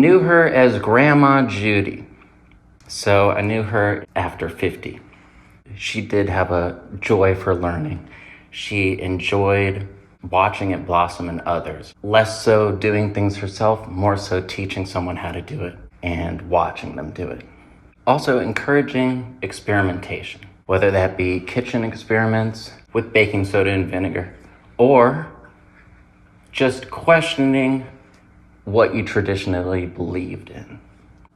knew her as Grandma Judy. So I knew her after 50. She did have a joy for learning. She enjoyed watching it blossom in others. Less so doing things herself, more so teaching someone how to do it and watching them do it. Also encouraging experimentation, whether that be kitchen experiments with baking soda and vinegar, or just questioning what you traditionally believed in.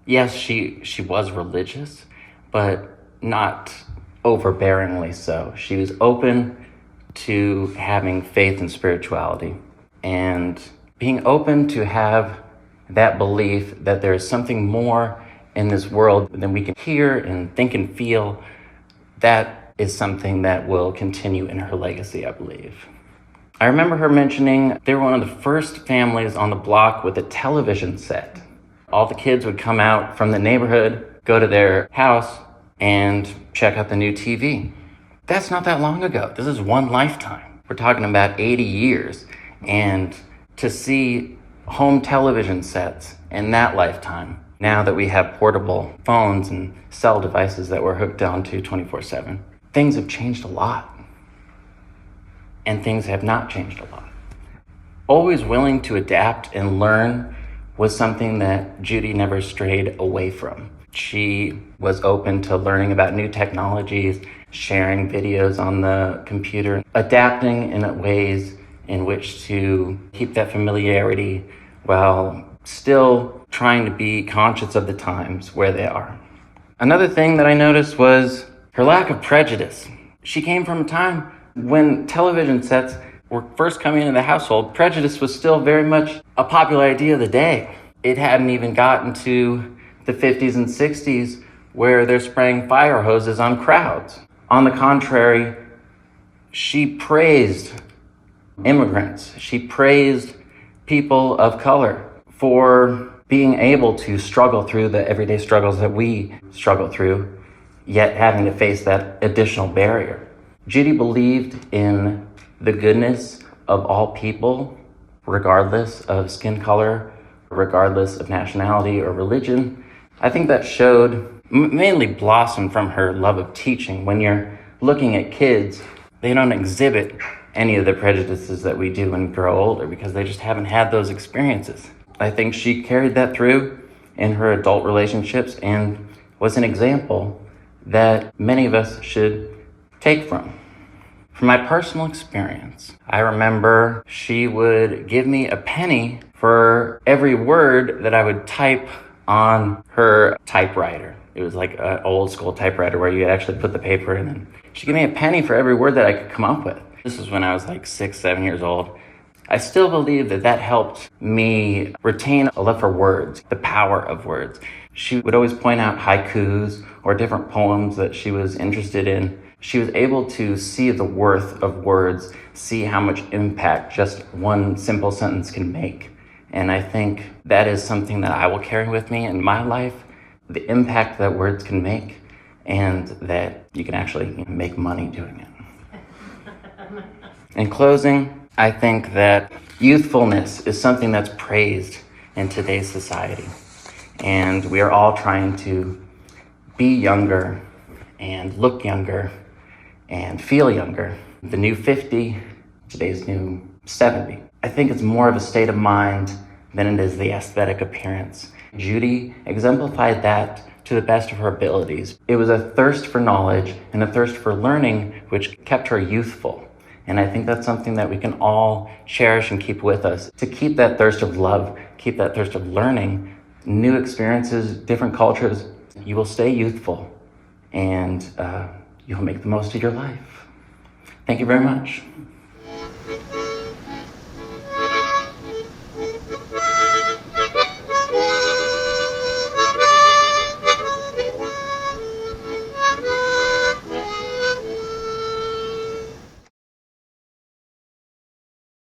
Yes, she was religious, but not overbearingly so. She was open to having faith and spirituality and being open to have that belief that there is something more in this world than we can hear and think and feel. That is something that will continue in her legacy, I believe. I remember her mentioning they were one of the first families on the block with a television set. All the kids would come out from the neighborhood, go to their house, and check out the new TV. That's not that long ago. This is one lifetime. We're talking about 80 years. And to see home television sets in that lifetime, now that we have portable phones and cell devices that we're hooked onto 24/7, things have changed a lot. And things have not changed a lot. Always willing to adapt and learn was something that Judy never strayed away from. She was open to learning about new technologies, sharing videos on the computer, adapting in ways in which to keep that familiarity while still trying to be conscious of the times where they are. Another thing that I noticed was her lack of prejudice. She came from a time when television sets were first coming into the household. Prejudice was still very much a popular idea of the day. It hadn't even gotten to the 50s and 60s where they're spraying fire hoses on crowds. On the contrary, she praised immigrants. She praised people of color for being able to struggle through the everyday struggles that we struggle through, yet having to face that additional barrier. Judy believed in the goodness of all people, regardless of skin color, regardless of nationality or religion. I think that showed, mainly blossomed from her love of teaching. When you're looking at kids, they don't exhibit any of the prejudices that we do when we grow older because they just haven't had those experiences. I think she carried that through in her adult relationships and was an example that many of us should take from. From my personal experience, I remember she would give me a penny for every word that I would type on her typewriter. It was like an old school typewriter where you actually put the paper in, and she'd give me a penny for every word that I could come up with. This was when I was like 6, 7 years old. I still believe that helped me retain a love for words, the power of words. She would always point out haikus or different poems that she was interested in. She was able to see the worth of words, see how much impact just one simple sentence can make. And I think that is something that I will carry with me in my life, the impact that words can make, and that you can actually make money doing it. In closing, I think that youthfulness is something that's praised in today's society. And we are all trying to be younger and look younger and feel younger. The new 50, today's new 70. I think it's more of a state of mind than it is the aesthetic appearance. Judy exemplified that to the best of her abilities. It was a thirst for knowledge and a thirst for learning which kept her youthful. And I think that's something that we can all cherish and keep with us. To keep that thirst of love, keep that thirst of learning, new experiences, different cultures, you will stay youthful and you'll make the most of your life. Thank you very much.